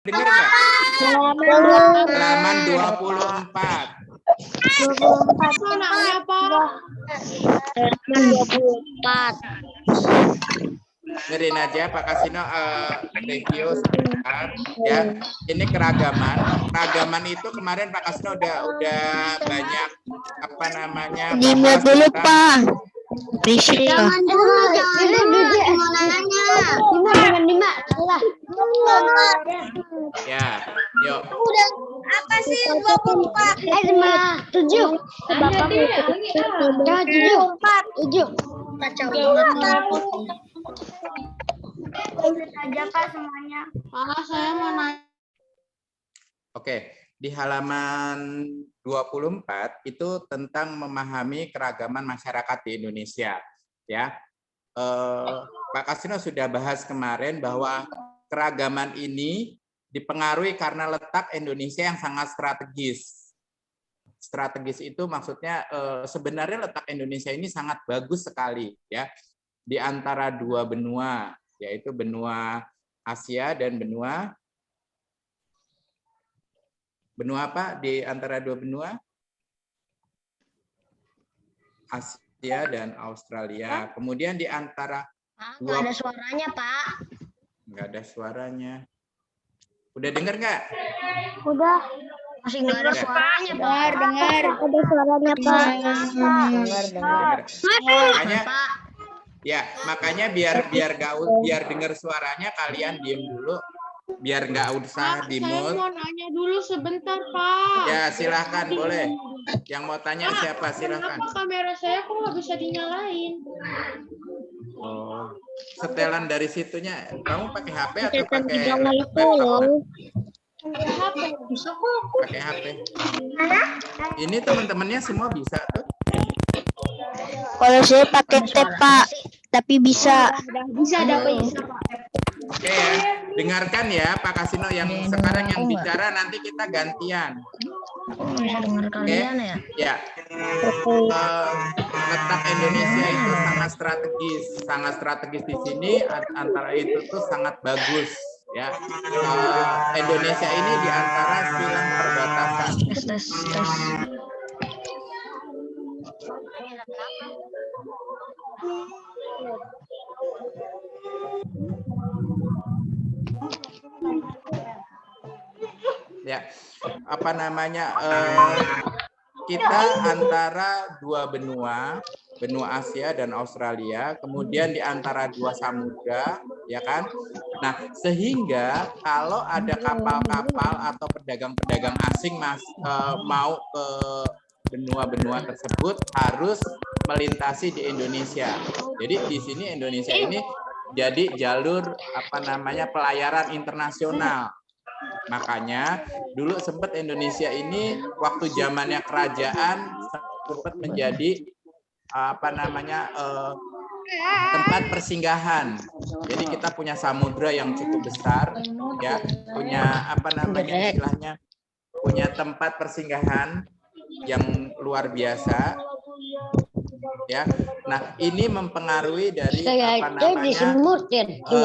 Dengar nggak? Halaman 24. 24. Halaman 24. Dengerin aja Pak Kasino review sebentar ya. Ini keragaman. Keragaman itu kemarin Pak Kasino udah banyak apa namanya? Dimut bahas dulu, tentang Pak. Berisik, Pak. Jangan dulu, cuma nanya. Lima. Salah. ya. Yuk. Udah apa sih 24? 7. Bapak Ya, 4. 7. Kacau banget. Aja Pak semuanya. Saya mau nanya. Oke, di halaman 24 itu tentang memahami keragaman masyarakat di Indonesia. Ya, Pak Kasino sudah bahas kemarin bahwa keragaman ini dipengaruhi karena letak Indonesia yang sangat strategis. Strategis itu maksudnya sebenarnya letak Indonesia ini sangat bagus sekali, ya, di antara dua benua, yaitu benua Asia dan benua apa di antara dua benua? Asia dan Australia. Kemudian di antara Nggak ada suaranya, Pak. Nggak ada suaranya. Udah dengar nggak? Udah. Masih nggak ada suaranya, Pak. Dengar. Ada suaranya, Pak. Dengar. Makanya biar dengar suaranya kalian diem dulu. Biar nggak usah di mute. Saya mau nanya dulu sebentar, Pak. Ya, silahkan, boleh. Yang mau tanya siapa? Silahkan. Kenapa kamera saya kok nggak bisa dinyalain? Oh, setelan dari situnya. Kamu pakai HP atau pakai itu loh. HP bisa kok. pakai HP? Ini teman-temannya semua bisa tuh. Kalau saya pakai tab, Pak, tapi bisa. Bisa bisa, Pak. Oke ya, dengarkan ya Pak Kasino yang sekarang yang bicara, nanti kita gantian. Bisa dengar kalian ya? Ya, letak Indonesia itu sangat strategis di sini. Antara itu tuh sangat bagus. Ya, Indonesia ini di antara 9 perbatasan. Tes. Ya, apa namanya? Kita antara dua benua Asia dan Australia, kemudian di antara dua samudra, ya kan? Nah, sehingga kalau ada kapal-kapal atau pedagang-pedagang asing mau ke benua-benua tersebut harus melintasi di Indonesia. Jadi di sini Indonesia ini jadi jalur apa namanya pelayaran internasional. Makanya dulu sempat Indonesia ini waktu zamannya kerajaan sempat menjadi apa namanya tempat persinggahan. Jadi kita punya samudra yang cukup besar, ya, punya apa namanya istilahnya, punya tempat persinggahan yang luar biasa, ya. Nah, ini mempengaruhi dari apa namanya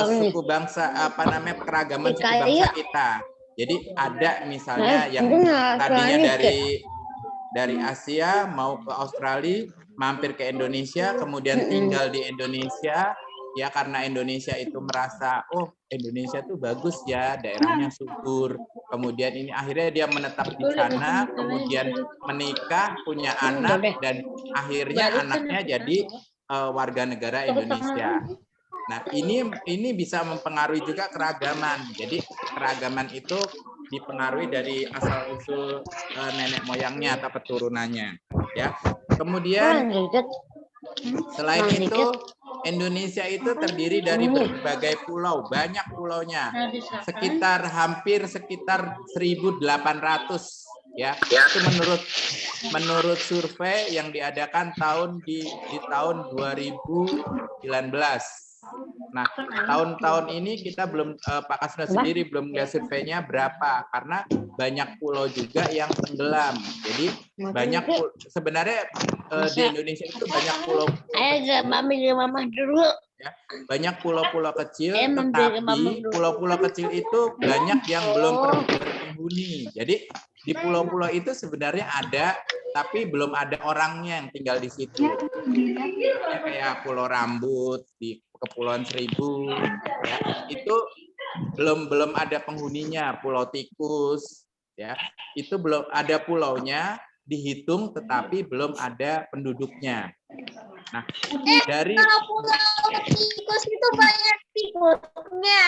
suku bangsa, apa namanya keragaman suku bangsa kita. Jadi ada misalnya yang tadinya dari Asia mau ke Australia, mampir ke Indonesia, kemudian tinggal di Indonesia, ya karena Indonesia itu merasa, oh Indonesia tuh bagus ya, daerahnya subur. Kemudian ini akhirnya dia menetap di sana, kemudian menikah, punya anak, dan akhirnya anaknya jadi warga negara Indonesia. Nah, ini bisa mempengaruhi juga keragaman. Jadi keragaman itu dipengaruhi dari asal-usul nenek moyangnya atau keturunannya, ya. Kemudian selain itu Indonesia itu terdiri dari berbagai pulau, banyak pulaunya. Hampir sekitar 1.800, ya. Itu menurut survei yang diadakan di tahun 2019. Nah, tahun-tahun ini kita belum, Pak Kasno sendiri belum lihat surveinya berapa, karena banyak pulau juga yang tenggelam. Jadi sebenarnya di Indonesia itu banyak pulau. Ayo, Mami dulu. Ya. Banyak pulau-pulau kecil, tetapi pulau-pulau kecil itu banyak yang belum berpenghuni. Jadi di pulau-pulau itu sebenarnya ada, tapi belum ada orangnya yang tinggal di situ. Ya, kayak Pulau Rambut di Kepulauan Seribu, ya, itu belum ada penghuninya. Pulau Tikus, ya, itu belum ada pulaunya, dihitung, tetapi belum ada penduduknya. Nah, dari Kalau pulau tikus itu banyak tikusnya.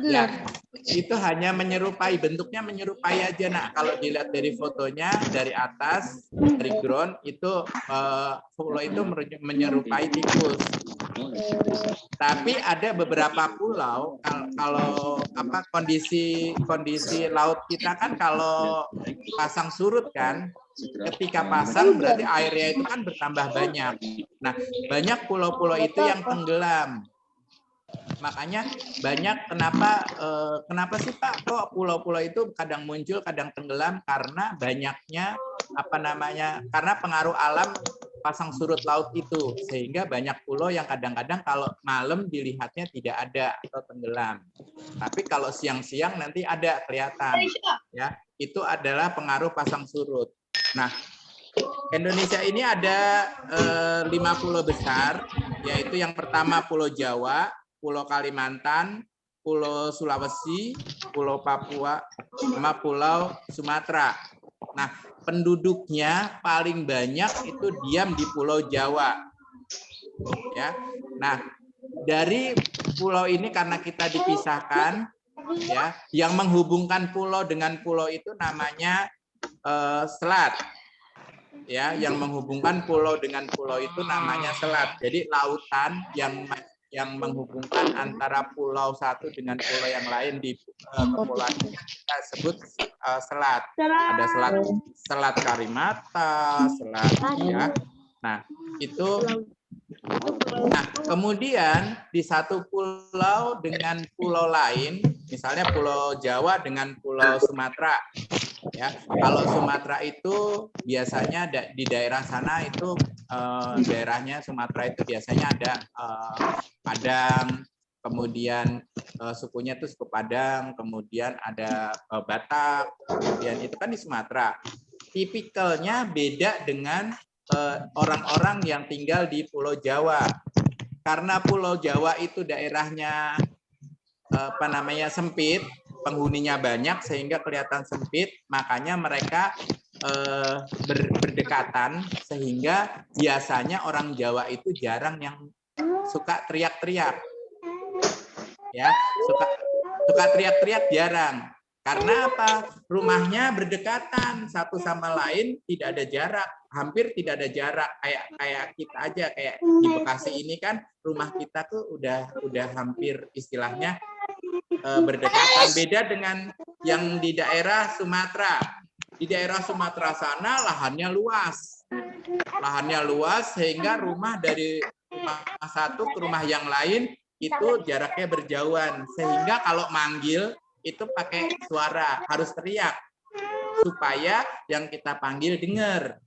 ya, itu hanya menyerupai, bentuknya menyerupai aja. Nah, kalau dilihat dari fotonya dari atas, dari ground itu pulau itu menyerupai tikus. Tapi ada beberapa pulau kalau kondisi laut kita kan kalau pasang surut kan, ketika pasang berarti airnya itu kan bertambah banyak. Nah, banyak pulau-pulau itu yang tenggelam. Makanya banyak kenapa sih Pak kok pulau-pulau itu kadang muncul kadang tenggelam, karena banyaknya karena pengaruh alam pasang surut laut itu, sehingga banyak pulau yang kadang-kadang kalau malam dilihatnya tidak ada atau tenggelam, tapi kalau siang-siang nanti ada kelihatan, ya, itu adalah pengaruh pasang surut. Nah, Indonesia ini ada 5 pulau besar, yaitu yang pertama Pulau Jawa, Pulau Kalimantan, Pulau Sulawesi, Pulau Papua, sama Pulau Sumatera. Nah, penduduknya paling banyak itu diam di Pulau Jawa. Ya. Nah, dari pulau ini karena kita dipisahkan, ya, yang menghubungkan pulau dengan pulau itu namanya selat. Ya, yang menghubungkan pulau dengan pulau itu namanya selat. Jadi lautan yang menghubungkan antara pulau satu dengan pulau yang lain di kepulauan kita sebut selat. Ada selat Karimata, selat, ya. Nah, itu. Nah, kemudian di satu pulau dengan pulau lain, misalnya Pulau Jawa dengan Pulau Sumatera. Ya, kalau Sumatera itu biasanya di daerah sana itu daerahnya Sumatera itu biasanya ada Padang, kemudian sukunya itu suku Padang, kemudian ada Batak, kemudian itu kan di Sumatera. Tipikalnya beda dengan orang-orang yang tinggal di Pulau Jawa. Karena Pulau Jawa itu daerahnya sempit, penghuninya banyak sehingga kelihatan sempit, makanya mereka berdekatan, sehingga biasanya orang Jawa itu jarang yang suka teriak-teriak. Ya, suka teriak-teriak jarang. Karena apa? Rumahnya berdekatan satu sama lain, tidak ada jarak, hampir tidak ada jarak. Kayak kita aja, kayak di Bekasi ini kan rumah kita tuh udah hampir istilahnya berdekatan. Beda dengan yang di daerah Sumatera. Di daerah Sumatera sana lahannya luas. Lahannya luas sehingga rumah dari rumah satu ke rumah yang lain itu jaraknya berjauhan. Sehingga kalau manggil itu pakai suara, harus teriak supaya yang kita panggil dengar.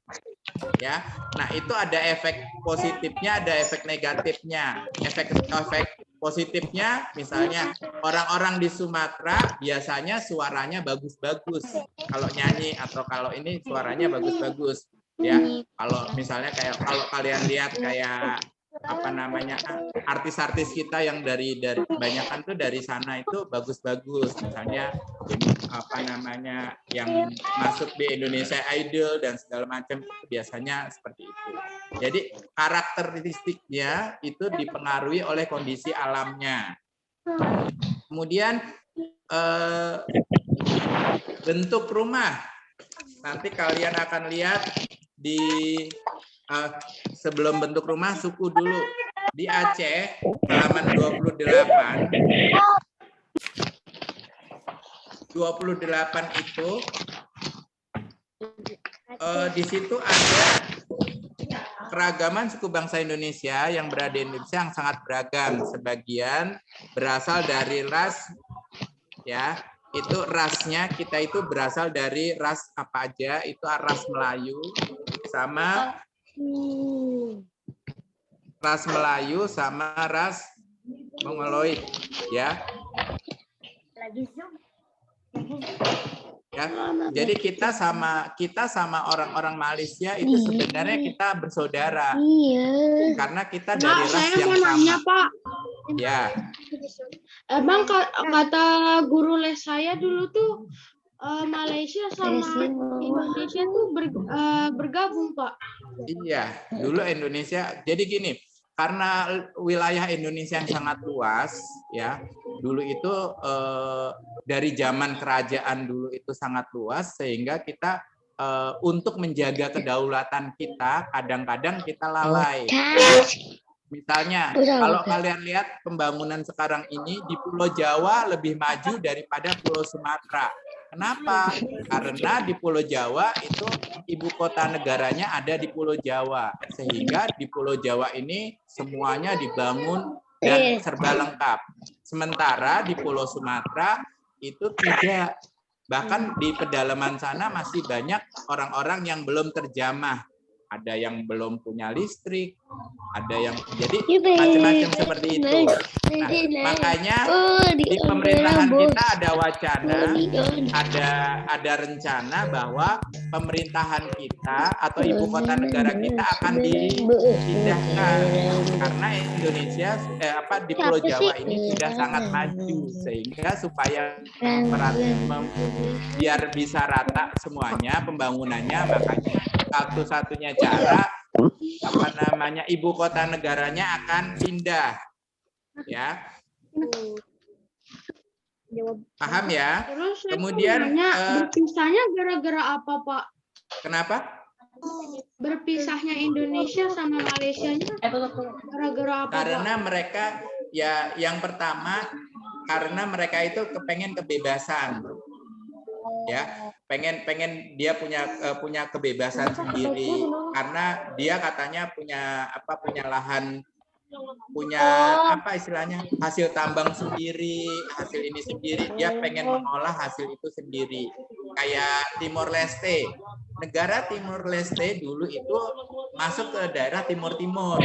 Ya. Nah, itu ada efek positifnya, ada efek negatifnya. Efek positifnya misalnya orang-orang di Sumatera biasanya suaranya bagus-bagus. Kalau nyanyi atau kalau ini suaranya bagus-bagus. Ya. Kalau misalnya kalau kalian lihat kayak artis-artis kita yang dari kebanyakan tuh dari sana itu bagus-bagus, misalnya yang masuk di Indonesia Idol dan segala macam, biasanya seperti itu. Jadi karakteristiknya itu dipengaruhi oleh kondisi alamnya. Kemudian bentuk rumah, nanti kalian akan lihat di sebelum bentuk rumah suku dulu. Di Aceh halaman 28 itu di situ ada keragaman suku bangsa Indonesia yang berada di Indonesia yang sangat beragam. Sebagian berasal dari ras, ya, itu rasnya kita itu berasal dari ras apa aja, itu ras Melayu sama ras Melayu sama ras Mongoloid, ya. Ya, jadi kita sama orang-orang Malaysia itu sebenarnya kita bersaudara. Iya. Karena kita Pak, dari ras saya yang mau nanya, sama. Pak. Ya, Emang kata guru les saya dulu tuh Malaysia sama Indonesia tuh bergabung, Pak. iya. Dulu Indonesia. Jadi gini, karena wilayah Indonesia yang sangat luas, ya. Dulu itu dari zaman kerajaan dulu itu sangat luas, sehingga kita untuk menjaga kedaulatan kita, kadang-kadang kita lalai. Misalnya, kalau kalian lihat pembangunan sekarang ini di Pulau Jawa lebih maju daripada Pulau Sumatera. Kenapa? Karena di Pulau Jawa itu ibu kota negaranya ada di Pulau Jawa. Sehingga di Pulau Jawa ini semuanya dibangun dan serba lengkap. Sementara di Pulau Sumatera itu tidak. Bahkan di pedalaman sana masih banyak orang-orang yang belum terjamah. Ada yang belum punya listrik, ada yang jadi macam-macam seperti itu. Nah, makanya di pemerintahan kita ada wacana, ada rencana bahwa pemerintahan kita atau ibu kota negara kita akan dipindahkan karena Indonesia di Pulau Jawa ini sudah sangat maju, sehingga supaya biar bisa rata semuanya pembangunannya, makanya satu-satunya cara ibu kota negaranya akan pindah, ya. Paham ya? Terus saya Kemudian berpisahnya gara-gara apa, Pak? Kenapa? Berpisahnya Indonesia sama Malaysianya gara-gara apa, Karena Pak? mereka ya yang pertama karena mereka itu kepengen kebebasan. Ya, pengen dia punya kebebasan sendiri karena dia katanya punya lahan, punya istilahnya hasil tambang sendiri, hasil ini sendiri, dia pengen mengolah hasil itu sendiri. Kayak Timor Leste, negara Timor Leste dulu itu masuk ke daerah Timur-Timur,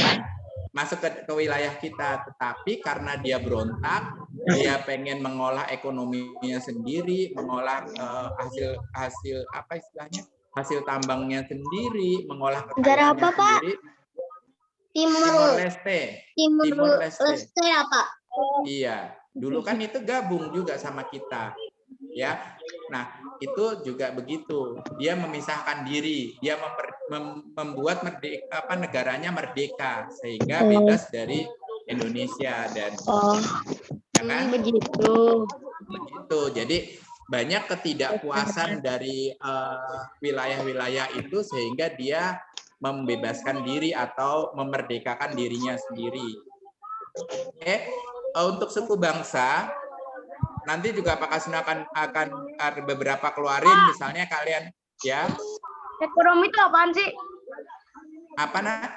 kan? Masuk ke wilayah kita, tetapi karena dia berontak, dia pengen mengolah ekonominya sendiri, mengolah hasil hasil tambangnya sendiri, mengolah kekayaannya sendiri. Timor Leste. Timor Leste apa? Iya, dulu kan itu gabung juga sama kita, ya. Nah, itu juga begitu. Dia memisahkan diri, dia membuat negaranya merdeka sehingga bebas dari Indonesia dan ya kan? Begitu. Jadi banyak ketidakpuasan dari wilayah-wilayah itu sehingga dia membebaskan diri atau memerdekakan dirinya sendiri. Oke, untuk suku bangsa nanti juga Pak Kasino akan ada beberapa keluarin, misalnya kalian ya. Ekonomi itu apaan sih? Apa nak?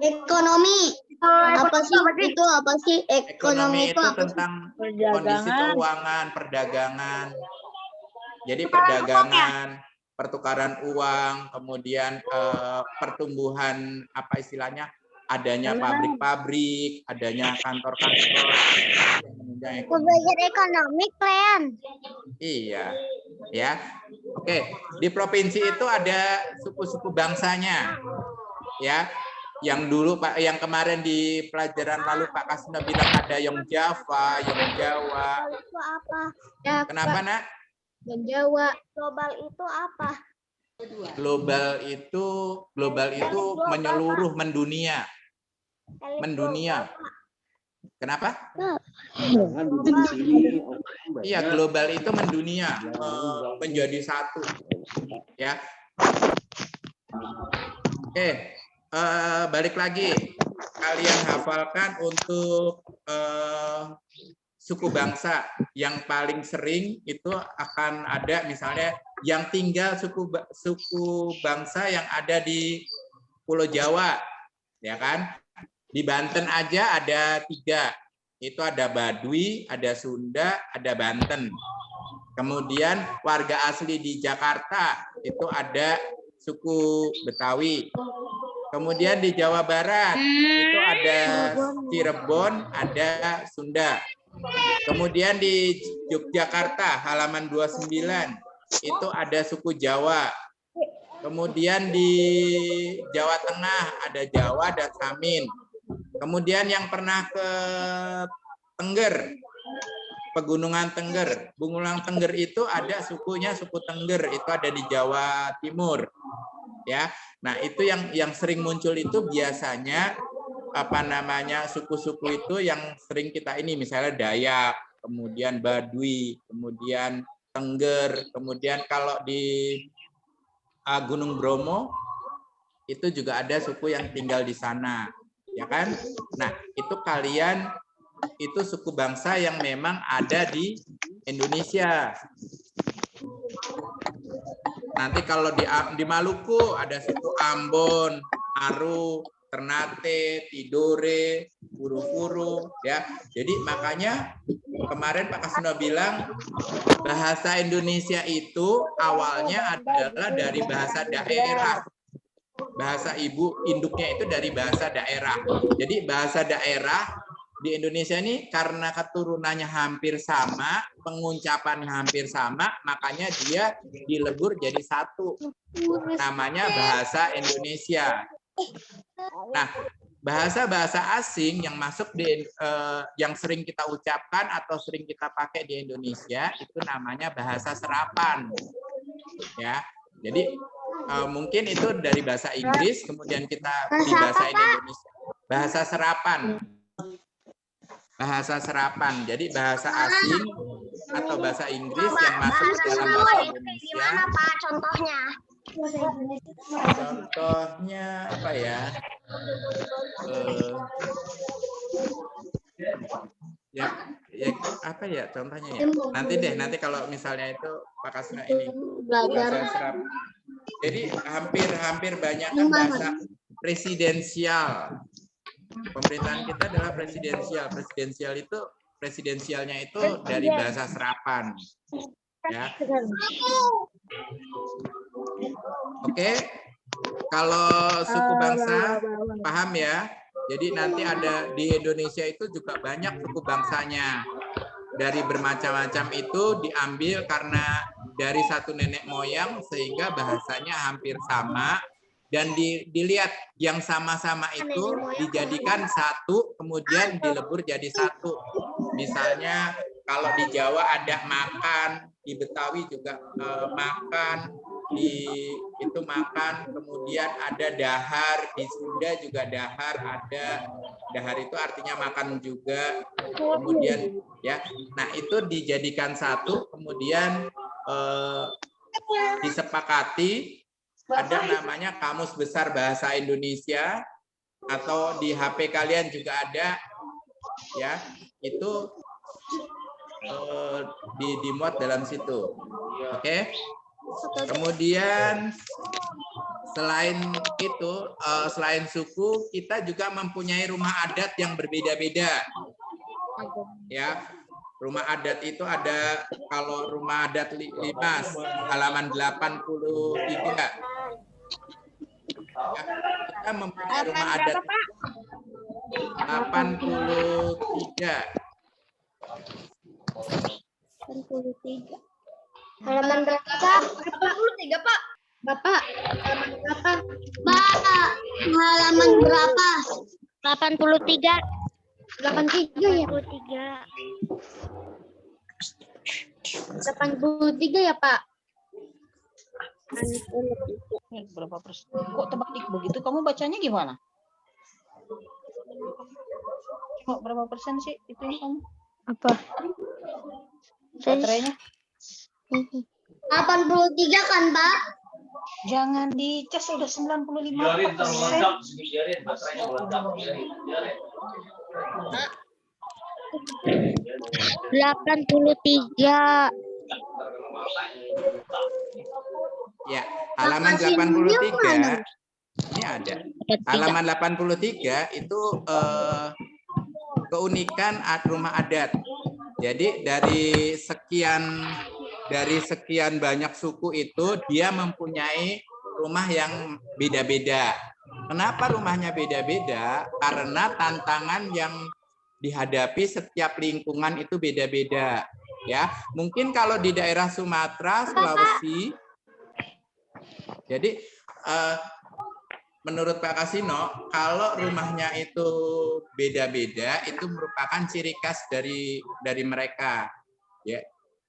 Ekonomi. Apa sih itu? Apa sih Ekonomi itu tentang kondisi keuangan, perdagangan. Jadi perdagangan, pertukaran uang, kemudian pertumbuhan adanya pabrik-pabrik, adanya kantor-kantor. Belajar ekonomi, Kalian. Iya, ya. Oke, di provinsi itu ada suku-suku bangsanya, ya. Yang dulu yang kemarin di pelajaran lalu Pak Kasino bilang ada yang Java, yang Jawa. Itu apa? Kenapa nak? Yang Jawa. Global itu apa? Global itu menyeluruh, mendunia. Kenapa? Iya, global itu mendunia, menjadi satu. Ya. Oke, balik lagi. Kalian hafalkan untuk suku bangsa yang paling sering itu akan ada misalnya yang tinggal suku bangsa yang ada di Pulau Jawa, ya kan? Di Banten aja ada 3. Itu ada Baduy, ada Sunda, ada Banten. Kemudian warga asli di Jakarta itu ada suku Betawi. Kemudian di Jawa Barat itu ada Cirebon, ada Sunda. Kemudian di Yogyakarta halaman 29 itu ada suku Jawa. Kemudian di Jawa Tengah ada Jawa dan Samin. Kemudian yang pernah ke Tengger, Pegunungan Tengger. Pegunungan Tengger itu ada sukunya suku Tengger, itu ada di Jawa Timur. Ya. Nah, itu yang sering muncul itu biasanya apa namanya suku-suku itu yang sering kita ini misalnya Dayak, kemudian Baduy, kemudian Tengger, kemudian kalau di Gunung Bromo itu juga ada suku yang tinggal di sana, ya kan? Nah, itu kalian itu suku bangsa yang memang ada di Indonesia. Nanti kalau di Maluku ada suku Ambon, Aru, Ternate, Tidore, Furu-Furu, ya. Jadi makanya kemarin Pak Kasino bilang bahasa Indonesia itu awalnya adalah dari bahasa daerah. Bahasa ibu induknya itu dari bahasa daerah. Jadi bahasa daerah di Indonesia ini karena keturunannya hampir sama, pengucapannya hampir sama, makanya dia dilebur jadi satu. Namanya bahasa Indonesia. Nah, bahasa-bahasa asing yang masuk di yang sering kita ucapkan atau sering kita pakai di Indonesia itu namanya bahasa serapan. Ya. Jadi mungkin itu dari bahasa Inggris kemudian kita dibahasain Indonesia. Bahasa serapan. Bahasa serapan. Jadi bahasa asing atau bahasa Inggris yang masuk dalam bahasa Indonesia. Gimana Pak contohnya? Contohnya apa ya? Ya apa ya contohnya ya? Nanti kalau misalnya itu Pak Kasna ini bahasa serapan. Jadi hampir banyak kan bahasa presidensial. Pemerintahan kita adalah presidensial. Presidensialnya itu dari bahasa serapan. Ya. Oke. Kalau suku bangsa paham ya. Jadi nanti ada di Indonesia itu juga banyak suku bangsanya. Dari bermacam-macam itu diambil karena dari satu nenek moyang sehingga bahasanya hampir sama. Dan dilihat yang sama-sama itu dijadikan satu, kemudian dilebur jadi satu. Misalnya kalau di Jawa ada makan, di Betawi juga makan, itu makan, kemudian ada dahar, di Sunda juga dahar ada. Dahar itu artinya makan juga. Kemudian ya, nah itu dijadikan satu, kemudian disepakati. Ada namanya Kamus Besar Bahasa Indonesia atau di HP kalian juga ada ya, itu dimuat dalam situ. Oke. Kemudian selain itu, selain suku, kita juga mempunyai rumah adat yang berbeda-beda. Ya. Rumah adat itu ada, kalau rumah adat Limas, halaman 83. Ya, kita mempunyai rumah adat 83. Halaman berapa? 83 Pak. Bapak, halaman berapa? Pak, halaman berapa? 83. 83 ya? 83 ya, Pak? Berapa persen? Kok tebak dik begitu? Kamu bacanya gimana? Kok berapa persen sih itu kamu? Apa? Baterainya? 83 kan, Pak? Jangan dicas, udah 95%. Biarin, meledak. Biarin, baterainya meledak. Biarin. 83. Ya, halaman 83 ini ada. Halaman 83 itu keunikan rumah adat. Jadi dari sekian banyak suku itu dia mempunyai rumah yang beda-beda. Kenapa rumahnya beda-beda? Karena tantangan yang dihadapi setiap lingkungan itu beda-beda. Ya, mungkin kalau di daerah Sumatera, Sulawesi, jadi menurut Pak Kasino, kalau rumahnya itu beda-beda, itu merupakan ciri khas dari mereka.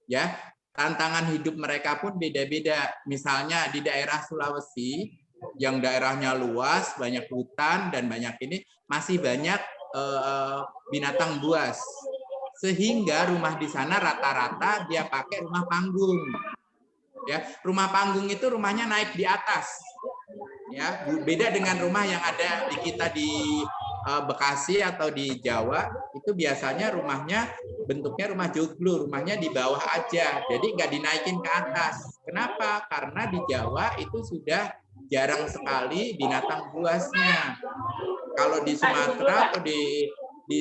Ya, tantangan hidup mereka pun beda-beda. Misalnya di daerah Sulawesi, yang daerahnya luas, banyak hutan dan banyak ini, masih banyak binatang buas. Sehingga rumah di sana rata-rata dia pakai rumah panggung. Ya, rumah panggung itu rumahnya naik di atas. Ya, beda dengan rumah yang ada di kita di Bekasi atau di Jawa, itu biasanya rumahnya bentuknya rumah joglo, rumahnya di bawah aja, jadi nggak dinaikin ke atas. Kenapa? Karena di Jawa itu sudah jarang sekali binatang buasnya. Kalau di Sumatera atau di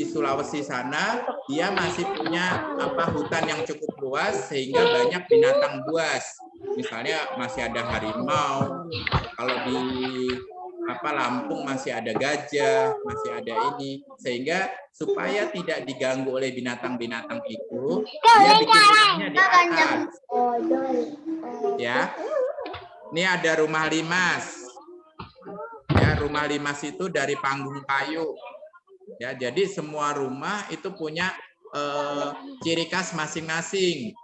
Sulawesi sana, dia masih punya hutan yang cukup luas sehingga banyak binatang buas. Misalnya masih ada harimau, kalau di Lampung masih ada gajah, masih ada ini, sehingga supaya tidak diganggu oleh binatang-binatang itu, dia bikin rumahnya di atas. Ya, ini ada rumah limas. Ya, rumah limas itu dari panggung kayu. Ya, jadi semua rumah itu punya ciri khas masing-masing.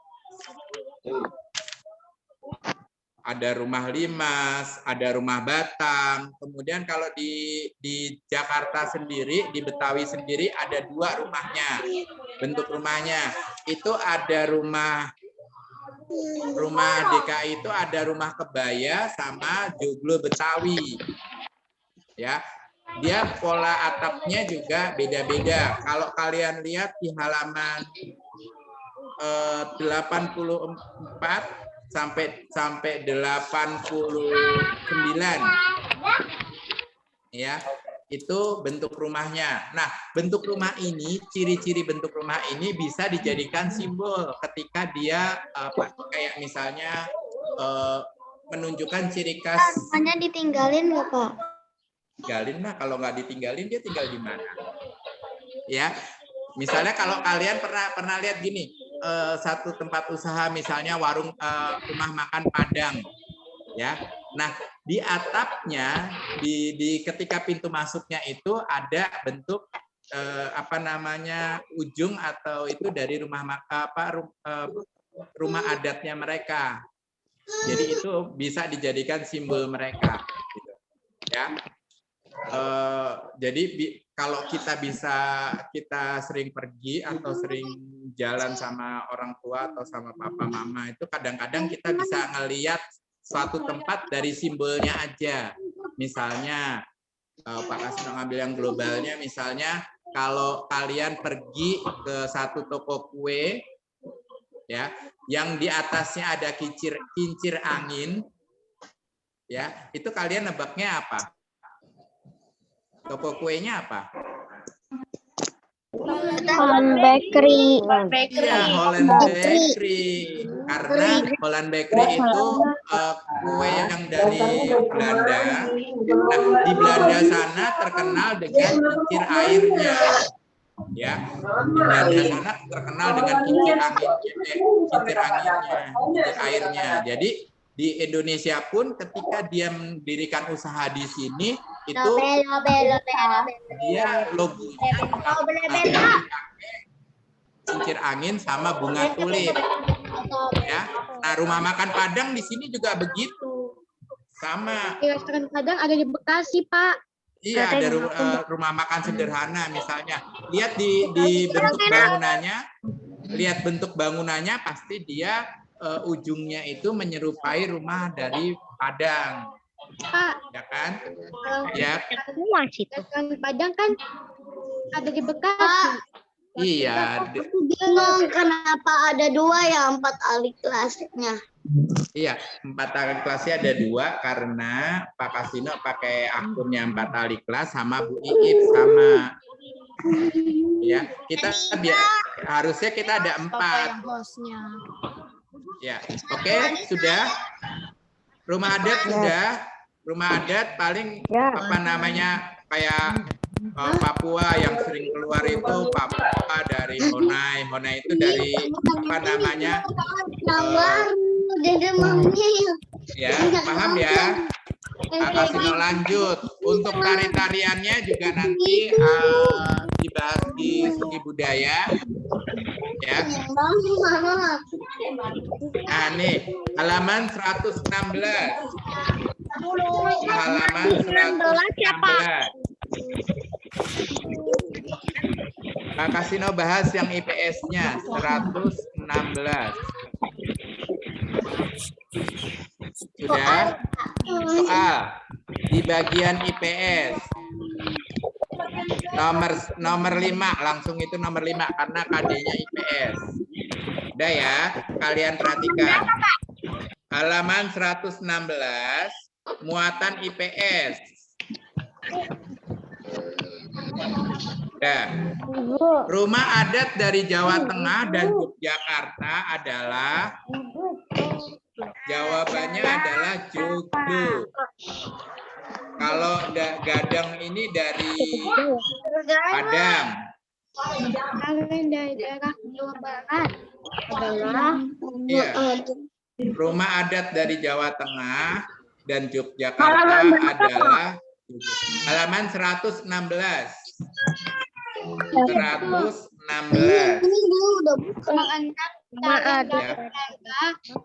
Ada rumah limas, ada rumah batang. Kemudian kalau di Jakarta sendiri, di Betawi sendiri ada 2 rumahnya. Bentuk rumahnya itu ada rumah DKI itu ada rumah kebaya sama joglo Betawi. Ya. Dia pola atapnya juga beda-beda. Kalau kalian lihat di halaman 84 sampai 89, ya, itu bentuk rumahnya. Nah, bentuk rumah ini, ciri-ciri bentuk rumah ini bisa dijadikan simbol ketika dia kayak misalnya menunjukkan ciri khas. Rumahnya ditinggalin nggak, Pak? Tinggalin lah, kalau nggak ditinggalin dia tinggal di mana? Ya, misalnya kalau kalian pernah lihat gini, satu tempat usaha misalnya warung rumah makan Padang, ya. Nah, di atapnya di ketika pintu masuknya itu ada bentuk ujung atau itu dari rumah adatnya mereka. Jadi itu bisa dijadikan simbol mereka, gitu. Ya. Jadi kalau kita sering pergi atau sering jalan sama orang tua atau sama papa mama, itu kadang-kadang kita bisa ngelihat suatu tempat dari simbolnya aja. Misalnya Pak Kasino ngambil yang globalnya, misalnya kalau kalian pergi ke satu toko kue, ya, yang di atasnya ada kincir angin, ya, itu kalian nebaknya apa? Toko kuenya apa? Holland Bakery. Ya, Holland Bakery. Karena Holland Bakery itu kue yang dari Belanda. Nah, di Belanda sana terkenal dengan kincir airnya. Ya, di Belanda sana terkenal dengan kincir airnya. Jadi di Indonesia pun ketika dia mendirikan usaha di sini itu dia logonya kincir angin sama bunga tulip. Ya. Nah, rumah makan Padang di sini juga begitu. Sama. Restoran Padang ada di Bekasi, Pak. Iya, ada rumah makan sederhana misalnya. Lihat di bentuk bangunannya. Lihat bentuk bangunannya pasti dia ujungnya itu menyerupai rumah dari Padang. Pak, Ya kan? Ya. restoran Padang kan ada di Bekasi. Iya. Aku bingung kenapa ada 2 ya 4 alih kelasnya. Iya, 4 alih kelasnya ada 2 karena Pak Kasino pakai akunnya 4 alih kelas sama Bu Iip sama. Ya, kita harusnya kita ada 4. Ya, oke, sudah. Rumah adat sudah. Rumah adat paling apa namanya kayak Papua yang sering keluar itu Papua dari Honai. Honai itu dari apa namanya? Ya, paham ya? Kasih lanjut. Untuk tari-tariannya juga nanti dibahas di segi budaya. Ya. Nah, nih halaman 116. Halaman 116. Pak Kasino bahas yang IPS-nya 116. Sudah? Soal di bagian IPS. Nomor 5, langsung itu nomor 5 karena KD-nya IPS. Udah ya, kalian perhatikan. Halaman 116, muatan IPS. Nah, rumah adat dari Jawa Tengah dan Yogyakarta adalah, jawabannya adalah Joglo. Kalau Gadang ini dari Padang. Dari daerah Jawa Barat adalah Rumah adat dari Jawa Tengah dan Yogyakarta adalah halaman 116. 116.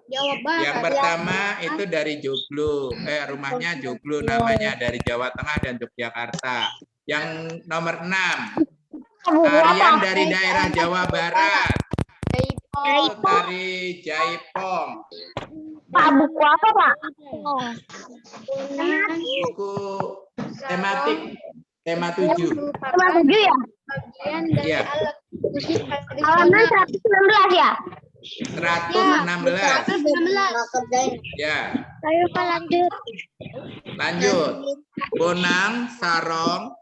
Jawa Barat. Yang pertama itu dari Joglo. Rumahnya Joglo namanya, dari Jawa Tengah dan Yogyakarta. Yang nomor 6. Tarian dari daerah Jawa Barat. Tari Jaipong. Pak, buku apa, Pak? Buku tematik tema 7. Tema 7 ya? Bagian dari Iya. alat musik Halaman 119 ya? 116. 116. Ya. Ayo Pak lanjut. Lanjut. Bonang, sarong,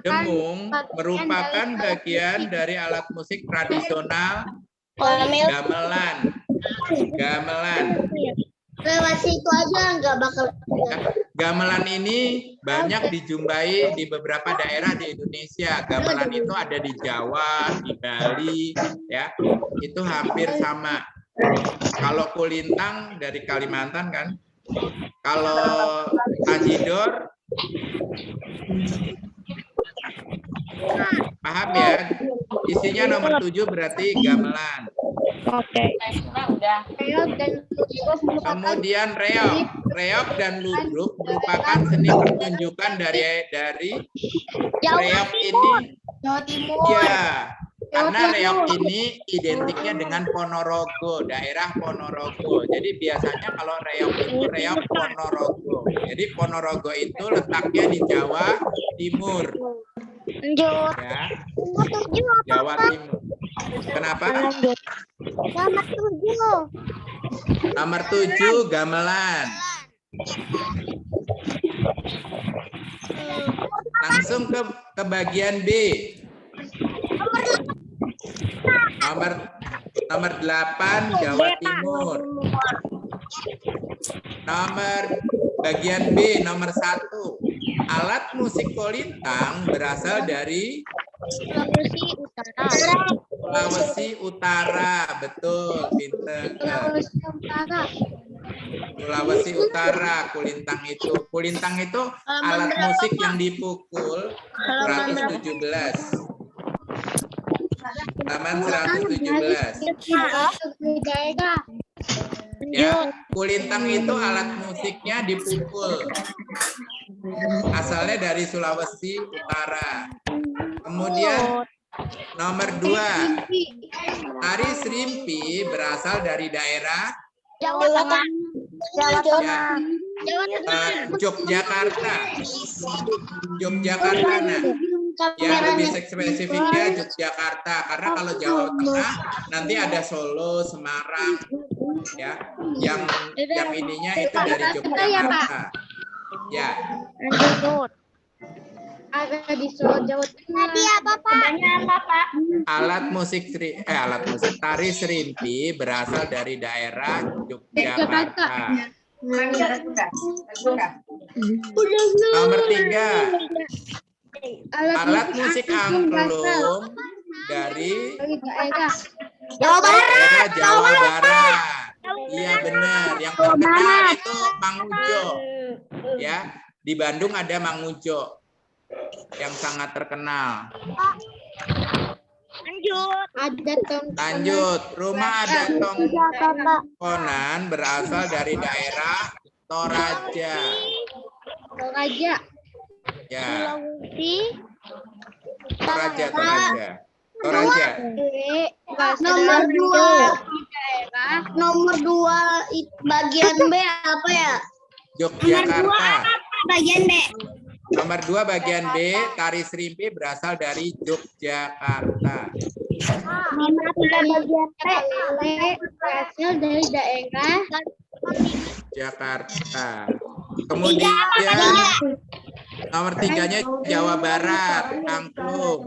dengung merupakan bagian dari alat musik tradisional gamelan. Lewat situ aja nggak bakal. Gamelan ini banyak dijumpai di beberapa daerah di Indonesia. Gamelan itu ada di Jawa, di Bali, ya. Itu hampir sama. Kalau kulintang dari Kalimantan kan. Kalau tajidor, paham ya? Isinya nomor 7 berarti gamelan. Oke. Kemudian reog dan ludruk merupakan seni pertunjukan dari reog ini. Jawa Timur. Ya, karena reog ini identiknya dengan Ponorogo, daerah Ponorogo. Jadi biasanya kalau reog itu reog Ponorogo. Jadi Ponorogo itu letaknya di Jawa Timur. Lanjut. Ya, Jawa Timur. Kenapa? Lanjut. Nomor 7 gamelan. Langsung ke bagian B. Nomor 8 Jawa Timur. Nomor bagian B nomor 1. Alat musik kolintang berasal dari Sulawesi Utara. Betul, pinter. Sulawesi Utara, kulintang itu. Kulintang itu alat musik yang dipukul 117. Halaman 117. Ya, kulintang itu alat musiknya dipukul. Asalnya dari Sulawesi Utara. Kemudian nomor 2, tari serimpi berasal dari daerah Yogyakarta. Yogyakarta, nah. Yang lebih spesifiknya Yogyakarta, karena kalau Jawa Tengah nanti ada Solo, Semarang, ya. Yang ininya itu dari Yogyakarta. Ya. Lanjut. Ada di Solo, Jawa Tengah. Tadi apa, Pak? Alat musik tari serimpi berasal dari daerah Yogyakarta. Nomor 3. Alat musik angklung dari daerah Jawa Barat. Iya benar. Yang terkenal itu Mang Ujo. Ya, di Bandung ada Mang Ujo yang sangat terkenal. Lanjut. Rumah adat Tongkonan berasal dari daerah Toraja. Ya. Toraja. Nomor 2 bagian B apa ya? Yogyakarta. Bagian B. Nomor 2 bagian B, tari serimpi berasal dari Yogyakarta. Bagian B berasal dari daerah Jakarta. Kemudian nomor 3-nya Jawa Barat, angklung.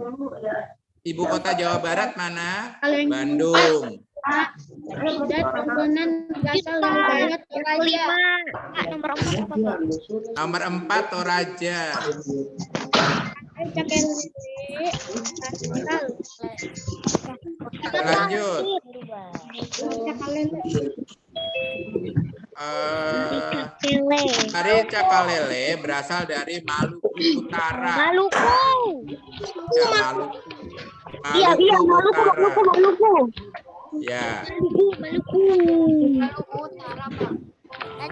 Ibu kota Jawa Barat mana? Bandung. dan komponen berasal dari daerah Toraja. Nomor 4 Toraja. Lanjut. Tari Cakalele berasal dari Maluku Utara. Ya, Maluku. Ya.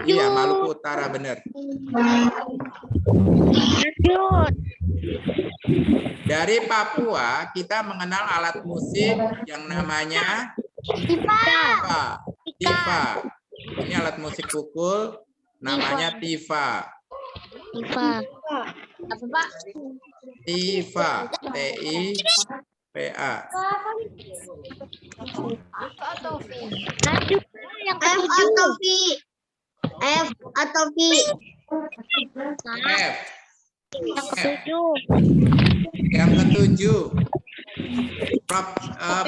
Iya, Maluku Utara benar. Dari Papua kita mengenal alat musik yang namanya tifa. Ini alat musik pukul namanya tifa. Tifa. T-I-P-A. F atau V? F. Yang ketujuh.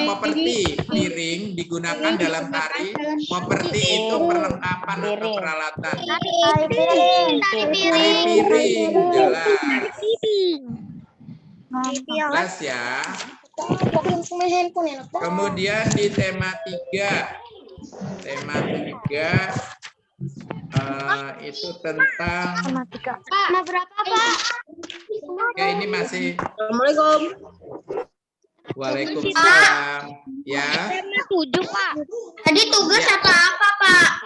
Properti piring digunakan dalam tari. Properti itu perlengkapan atau peralatan. Tari piring, jelas ya. Kemudian di tema 3 itu tentang berapa, Pak? Oke, ini masih. Assalamualaikum. Waalaikumsalam. Ya. Tadi tugas apa, Pak?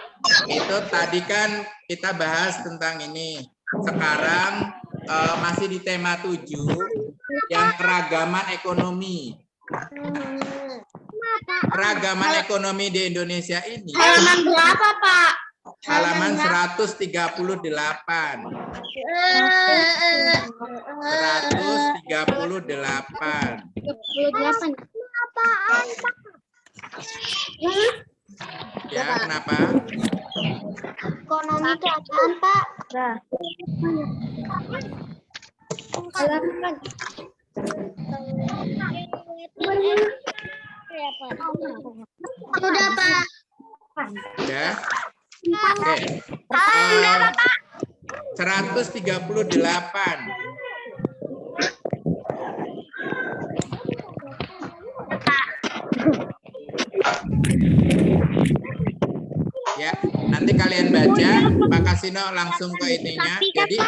Itu tadi kan kita bahas tentang ini. Sekarang masih di tema 7 yang keragaman ekonomi. Keragaman ekonomi di Indonesia ini. Halaman berapa, Pak? Halaman 138. 138. Ya, kenapa? Ekonomi itu apaan, Pak? Halaman. Sudah, Pak. Ya. Oke. 138. Ya, nanti kalian baca, Pak Kasino langsung ke ininya. Jadi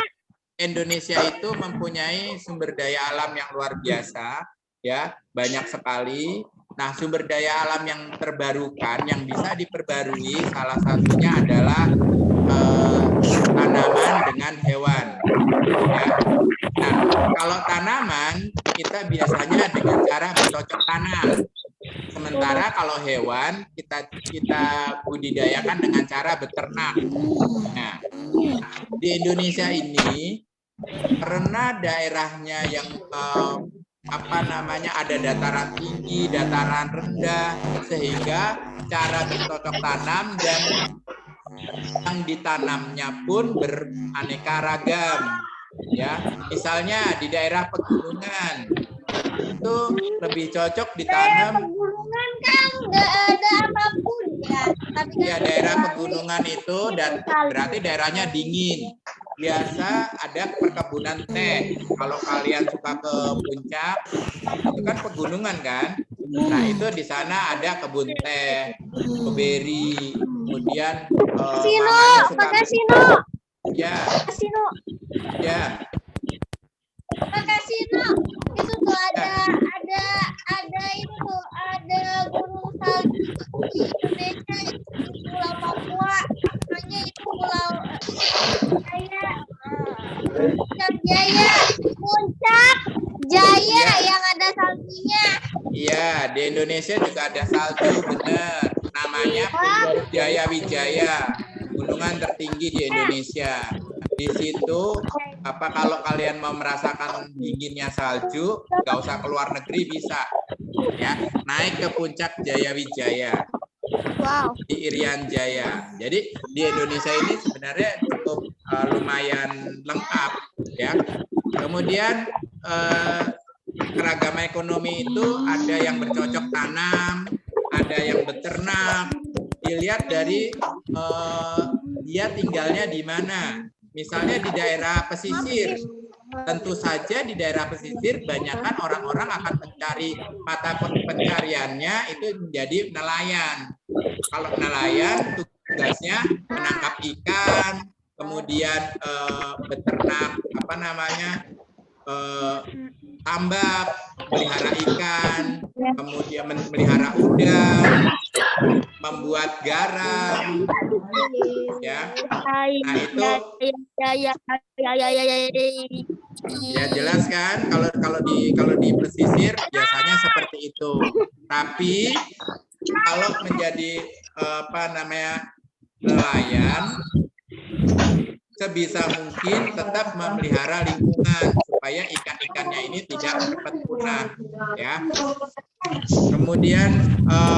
Indonesia itu mempunyai sumber daya alam yang luar biasa, ya, banyak sekali. Nah, sumber daya alam yang terbarukan, yang bisa diperbarui, salah satunya adalah tanaman dengan hewan. Ya. Nah, kalau tanaman, kita biasanya dengan cara bercocok tanam. Sementara kalau hewan, kita budidayakan dengan cara beternak. Nah, di Indonesia ini, karena daerahnya yang ada dataran tinggi, dataran rendah, sehingga cara bercocok tanam dan yang ditanamnya pun beraneka ragam. Ya, misalnya di daerah pegunungan itu lebih cocok ditanam Pegunungan kan nggak ada apapun. Ya, daerah pegunungan itu dan berarti daerahnya dingin. Biasa ada perkebunan teh. Kalau kalian suka ke puncak, itu kan pegunungan kan? Nah, itu di sana ada kebun teh, strawberry, kemudian mamanya suka ya, ya. Kasino itu tuh ada itu tuh ada gunung salju di Indonesia di Pulau Papua, namanya itu Pulau Puncak Jaya yang ada saljunya. Iya, di Indonesia juga ada salju, benar. Namanya Jaya Wijaya, gunungan tertinggi di Indonesia. Di situ kalau kalian mau merasakan dinginnya salju, nggak usah keluar negeri bisa, ya naik ke puncak Jaya Wijaya di Irian Jaya. Jadi di Indonesia ini sebenarnya cukup lumayan lengkap, ya. Kemudian keragaman ekonomi itu ada yang bercocok tanam, ada yang beternak. Dilihat dari dia tinggalnya di mana. Misalnya di daerah pesisir, tentu saja di daerah pesisir banyakkan orang-orang akan mencari mata pencariannya itu menjadi nelayan. Kalau nelayan tugasnya menangkap ikan, kemudian beternak tambak, melihara ikan, kemudian melihara udang, membuat garam, ya. Nah itu ya jelas kan kalau di pesisir biasanya seperti itu. Tapi kalau menjadi nelayan, sebisa mungkin tetap memelihara lingkungan supaya ikan-ikannya ini tidak cepat punah, ya. Kemudian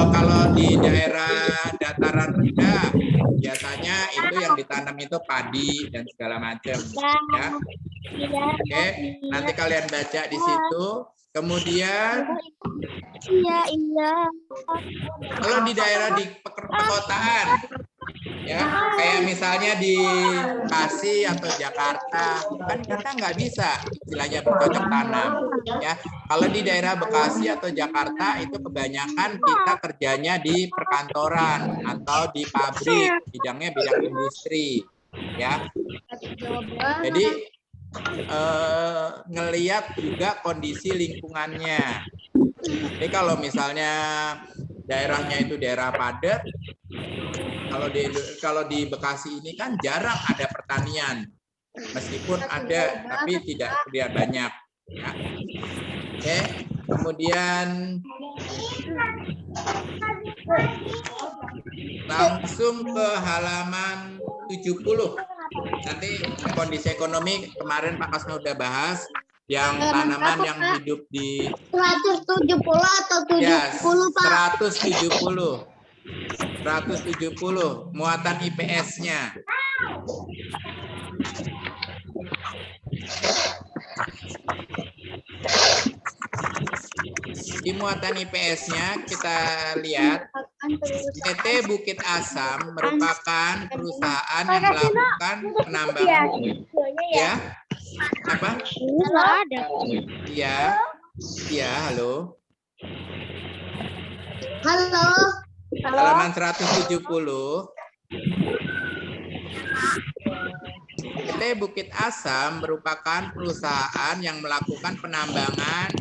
kalau di daerah dataran rendah biasanya itu yang ditanam itu padi dan segala macam, ya. Oke, nanti kalian baca di situ. Kemudian kalau di daerah di perkotaan, ya kayak misalnya di Bekasi atau Jakarta, kan kita nggak bisa istilahnya bercocok tanam, ya. Kalau di daerah Bekasi atau Jakarta itu kebanyakan kita kerjanya di perkantoran atau di pabrik, bidangnya bidang industri, ya. Jadi ngelihat juga kondisi lingkungannya. Jadi kalau misalnya daerahnya itu daerah padat, kalau di Bekasi ini kan jarang ada pertanian, meskipun ada tapi tidak banyak, ya. Oke, kemudian langsung ke halaman 70. Nanti kondisi ekonomi kemarin Pak Kasno udah bahas yang tanaman yang hidup di 170 atau 70, ya, Pak? 170 muatan IPS-nya. Di muatan IPS-nya kita lihat PT Bukit Asam merupakan perusahaan yang melakukan penambangan, ya. Apa? Iya. Iya, halo. Halo. Halaman 170. PT Bukit Asam merupakan perusahaan yang melakukan penambangan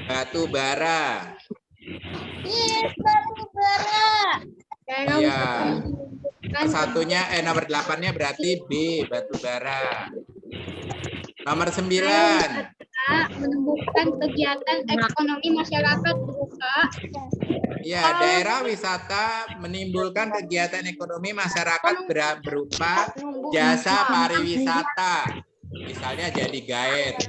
batu bara. Yes, batu bara. Iya. Satunya nomor 8-nya berarti B, batu bara. Nomor 9. Menemukan kegiatan ekonomi masyarakat berupa Ya, daerah wisata menimbulkan kegiatan ekonomi masyarakat berupa jasa pariwisata. Misalnya jadi guide.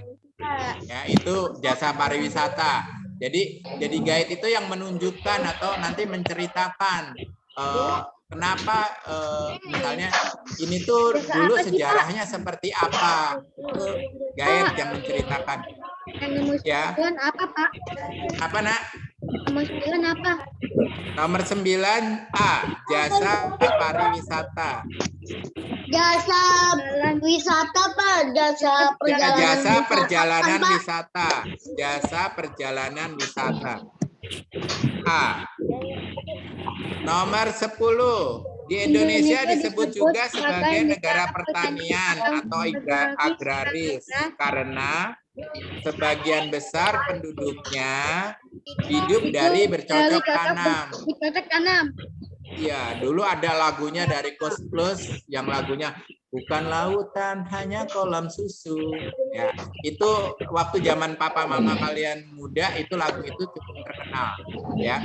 Ya, itu jasa pariwisata. Jadi guide itu yang menunjukkan atau nanti menceritakan kenapa misalnya ini tuh dulu sejarahnya seperti apa. Itu guide yang menceritakan. Ya. Apa, Pak? Apa, Nak? Nomor 9 apa? Nomor 9 A, jasa pariwisata. Jasa wisata Pak, jasa perjalanan. Jasa wisata, perjalanan Pak. wisata. Jasa perjalanan wisata. A. Nomor 10. Di Indonesia disebut juga sebagai negara pertanian atau agraris karena sebagian besar penduduknya hidup dari bercocok tanam. Bercocok tanam. Iya, dulu ada lagunya dari Koes Plus yang lagunya bukan lautan hanya kolam susu. Ya, itu waktu zaman papa mama kalian muda itu lagu itu cukup terkenal, ya.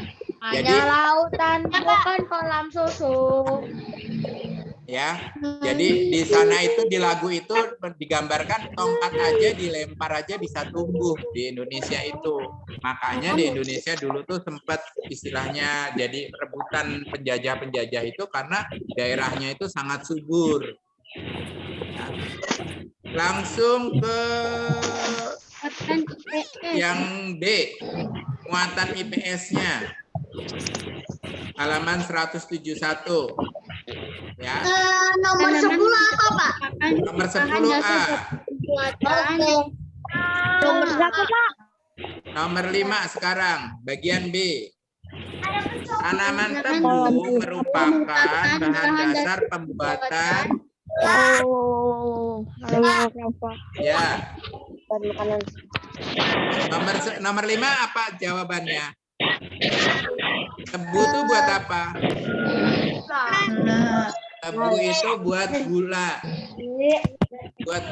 Jadi lautan bukan kolam susu. ya, jadi di sana itu di lagu itu digambarkan tongkat aja dilempar aja bisa tumbuh di Indonesia itu. Makanya di Indonesia dulu tuh sempat istilahnya jadi rebutan penjajah-penjajah itu karena daerahnya itu sangat subur. Nah, langsung ke yang D, muatan IPS-nya. Halaman 171. Ya. Nomor 10 apa Pak? Nomor 10A. Oke. Nomor berapa, Pak? Nomor 5 sekarang, bagian B. Tanaman tebu merupakan bahan dasar pembuatan ya. Nomor 5 apa jawabannya? Tebu itu buat apa? Tebu itu buat gula. Buat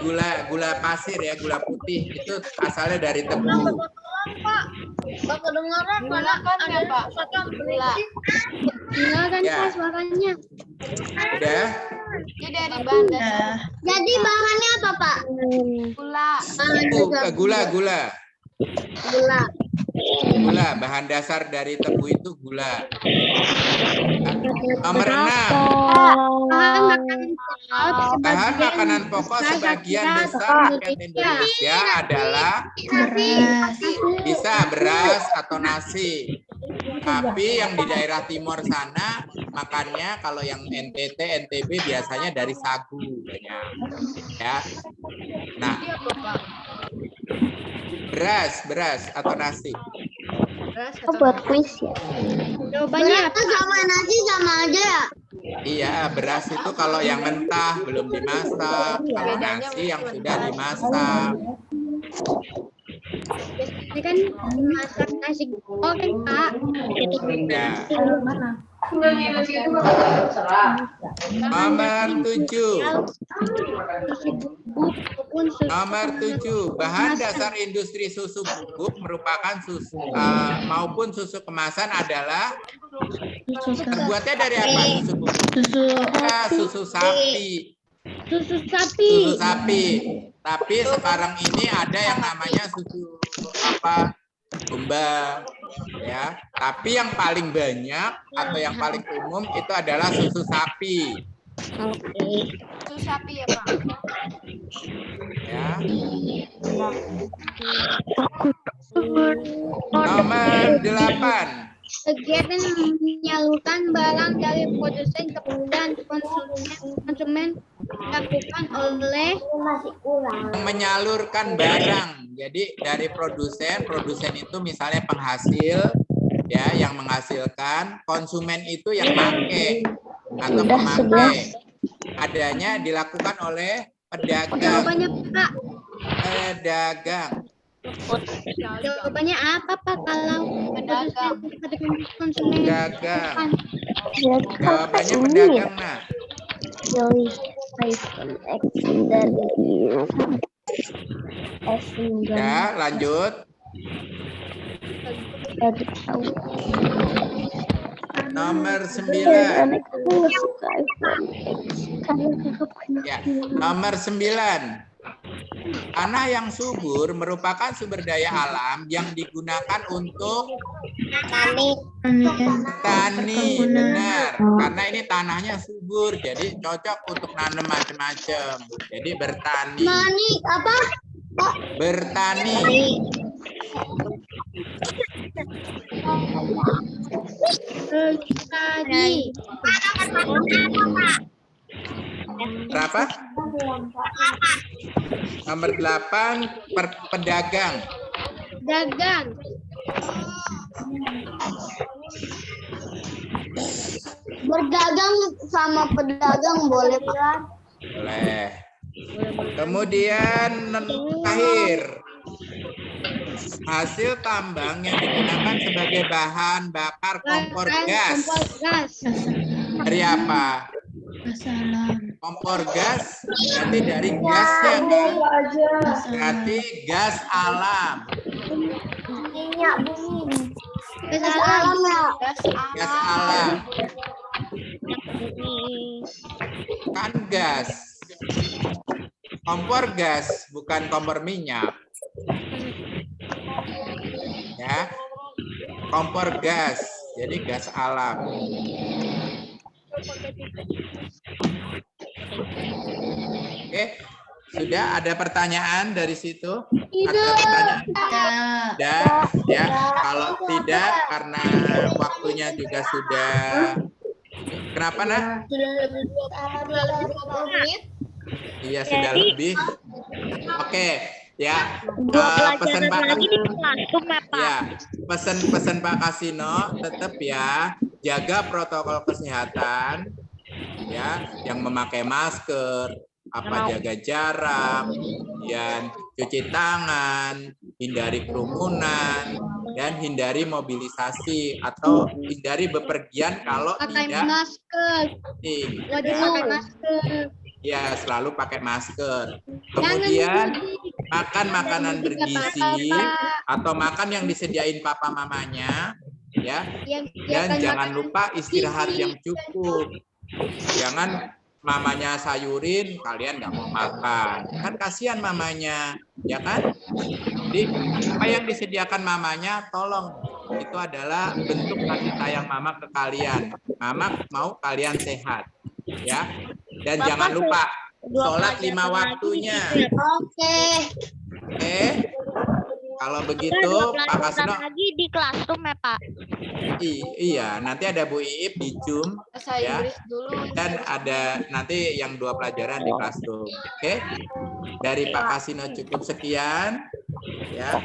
gula pasir ya, gula putih itu asalnya dari tebu. Pak, kedengaran mana ada sesuatu yang berisik. Dengarkan Ya. Pak suaranya. Udah? Ini dari bandar. Jadi bahannya apa Pak? Gula. Gula. Gula. Gula, bahan dasar dari tebu itu gula. Nomor 6. Bahan makanan pokok sebagian besar rakyat Indonesia adalah bisa beras atau nasi. Tapi yang di daerah timur sana makannya kalau yang NTT, NTB biasanya dari sagu banyak. Ya. Nah, beras atau nasi. Buat kuis ya. Jawabannya Beras sama nasi sama aja ya? Iya, beras itu kalau yang mentah belum dimasak, kalau nasi yang sudah dimasak. ini kan masak nasi goreng, Pak. Ya. Nomor 7. Nomor 7, bahan dasar industri susu bubuk merupakan susu maupun susu kemasan adalah terbuatnya dari apa susu bubuk? Susu sapi. Susu sapi. Susu sapi. Tapi sekarang ini ada yang namanya susu apa? Domba. Ya. Tapi yang paling banyak atau yang paling umum itu adalah susu sapi. Susu sapi ya Pak. Ya. Nomor 8. Kegiatan menyalurkan barang dari produsen ke pelanggan konsumen dilakukan oleh Menyalurkan barang. Jadi dari produsen itu misalnya penghasil ya yang menghasilkan, konsumen itu yang pakai atau pemakai. Adanya dilakukan oleh pedagang. jawabannya Pak. Pedagang. Jawabannya apa Pak kalau produsen dengan konsumen? Pedagang. Jawabannya Jawabannya pedagang nah. Pilih iPhone X dari S9 Ya, lanjut. dari tahu. Nomor 9. Anak aku nggak suka iPhone X karena kakak punya Ya, nomor 9. Tanah yang subur merupakan sumber daya alam yang digunakan untuk tani, benar. Karena ini tanahnya subur, jadi cocok untuk nanam macam-macam. Jadi bertani. Nani apa? Bertani. Tadi. Berapa? Nomor 8, pedagang. Dagang. Berdagang sama pedagang boleh kan? Boleh. Kemudian terakhir, hasil tambang yang digunakan sebagai bahan bakar kompor gas. Kompor gas. Dari apa? Kompor gas berarti dari gasnya kan? Berarti gas alam. Minyak bumi. Gas alam ya. Gas alam. Kan gas. Kompor gas, bukan kompor minyak. Ya. Kompor gas, jadi gas alam. Oke, sudah ada pertanyaan dari situ? Ada pertanyaan? Tidak, ya. Kalau tidak, karena waktunya juga sudah. Kenapa, Nah? Sudah lebih 20 menit. Iya, sudah lebih. Oke, ya. Pesan Pak ya, pesan Pak Kasino tetap ya, jaga protokol kesehatan, ya, yang memakai masker, jaga jarak, dan cuci tangan, hindari kerumunan, dan hindari mobilisasi atau hindari bepergian kalau tidak Masker. penting. Wajib pakai masker. Ya, selalu pakai masker. Kemudian makan makanan bergizi atau makan yang disediain papa mamanya, ya. Dan jangan lupa istirahat yang cukup. Jangan mamanya sayurin, kalian nggak mau makan. Kan kasihan mamanya, ya kan? Jadi apa yang disediakan mamanya, tolong. Itu adalah bentuk kasih sayang mama ke kalian. Mama mau kalian sehat, ya. Dan jangan lupa sholat 5 waktunya. Oke. Oke. Kalau begitu, Pak Kasino. Lagi di classroom ya, Pak. Iya, nanti ada Bu Iip di Zoom, ya. Dan ada nanti yang 2 pelajaran di classroom. Oke. Dari Pak Kasino cukup sekian, ya.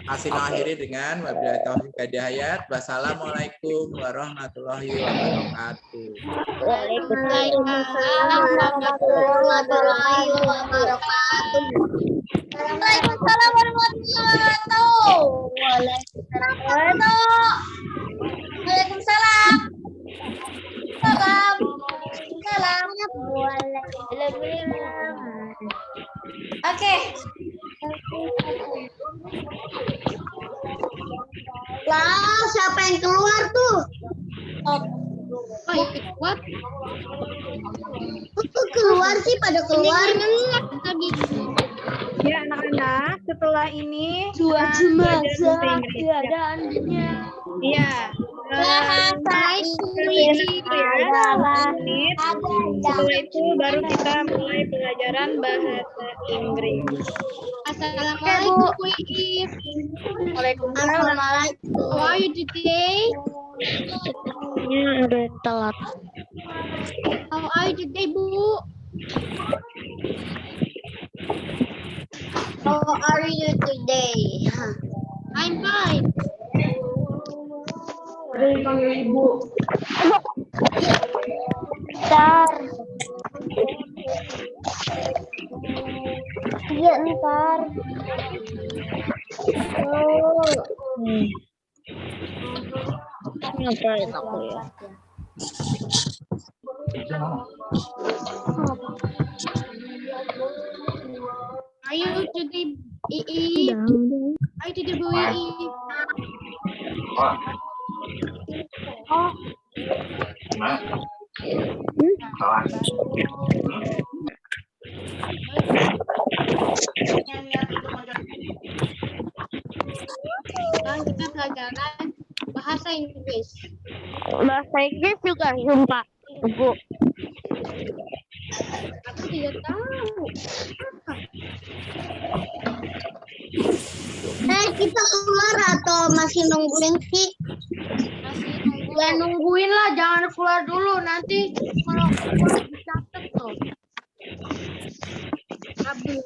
Kasino akhiri dengan wabillahi taufiq wal hidayah. Wassalamualaikum warahmatullahi wabarakatuh. Waalaikumsalam warahmatullahi wabarakatuh. Waalaikumsalam warahmatullahi wabarakatuh. Waalaikumsalam. Salam. Salam. Oke. Lah, siapa yang keluar tuh? Keluar? Keluar sih, pada keluar. Ya anak-anak, setelah ini ada andinya. Iya. Bahasa Inggris Setelah itu baru kita mulai pelajaran bahasa Inggris. Assalamualaikum, Bu Iif. Waalaikumsalam. How are you today? Ini udah telat. How are you today, Bu? How are you today? I'm fine. Ntar. Iya, ntar. Ngapain aku ya? Are you today, Iif? Are you today, Bu Iif? Sekarang kita pelajaran bahasa Inggris. Bahasa Inggris juga sumpah. Bu. Aku tidak tahu. Kita keluar atau masih nungguin sih? Ya nungguin lah, jangan keluar dulu. Nanti kalau keluar dicatat tuh. Habis.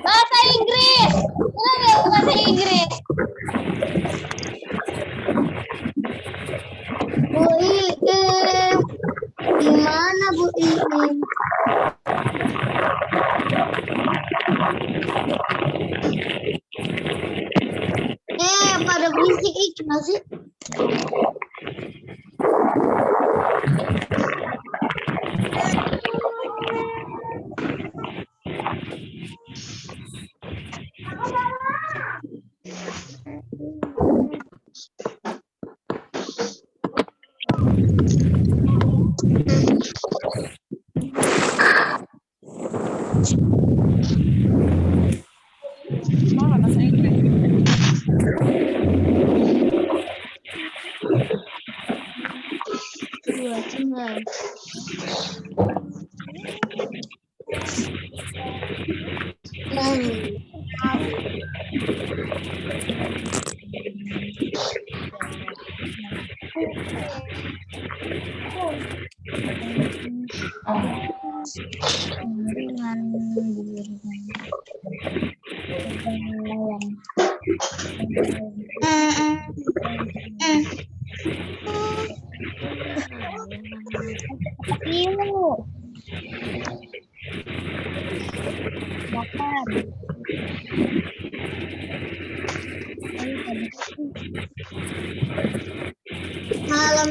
Bahasa Inggris. Benar nggak bahasa Inggris? Bu Iin. Gimana Bu Iin? Pada berisik gimana sih? Mana bahasa Inggris? Malam